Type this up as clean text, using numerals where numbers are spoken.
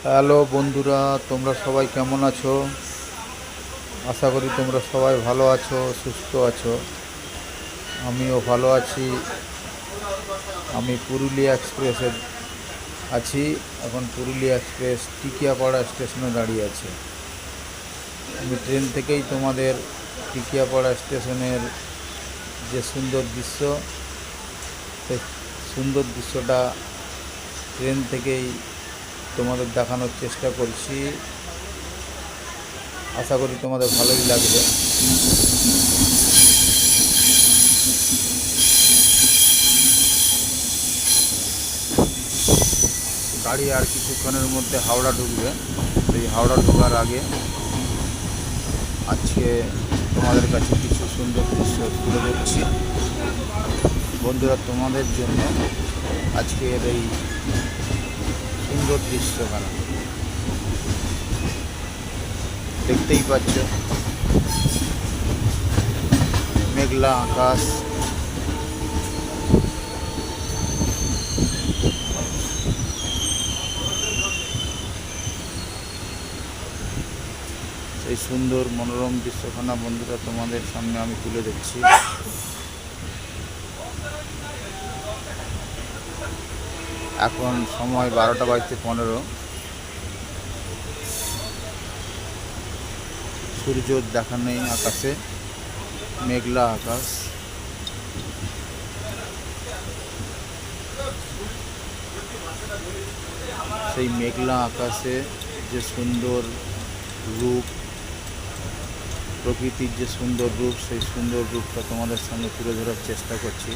Hello বন্ধুরা, তোমরা সবাই কেমন আছো? আশা করি তোমরা সবাই ভালো আছো, সুস্থ আছো। আমিও ভালো আছি। আমি পুরুলিয়া এক্সপ্রেসে আছি। এখন পুরুলিয়া এক্সপ্রেস টিকিয়াপাড়া স্টেশনে দাঁড়িয়ে আছে। আমি ট্রেন থেকেই তোমাদের টিকিয়াপাড়া স্টেশনের যে সুন্দর দৃশ্য, সেই সুন্দর দৃশ্যটা ট্রেন থেকেই তোমাদের দেখানোর চেষ্টা করছি। আশা করি তোমাদের ভালোই লাগবে। গাড়ি আর কিছুক্ষণের মধ্যে হাওড়া ঢুকবে। সেই হাওড়া ঢোকার আগে আজকে তোমাদের কাছে কিছু সুন্দর দৃশ্য তুলে ধরছি বন্ধুরা, তোমাদের জন্য আজকের এই সুন্দর দৃশ্যখানা দেখতেই পাচ্ছ। মেঘলা আকাশ, এই সুন্দর মনোরম দৃশ্যখানা বন্ধুরা তোমাদের সামনে আমি তুলে দিচ্ছি। এখন সময় 12:15। সূর্য দেখা নেই আকাশে, মেঘলা আকাশ। সেই মেঘলা আকাশে যে সুন্দর রূপ, প্রকৃতির যে সুন্দর রূপ, সেই সুন্দর রূপটা তোমাদের সামনে তুলে ধরার চেষ্টা করছি।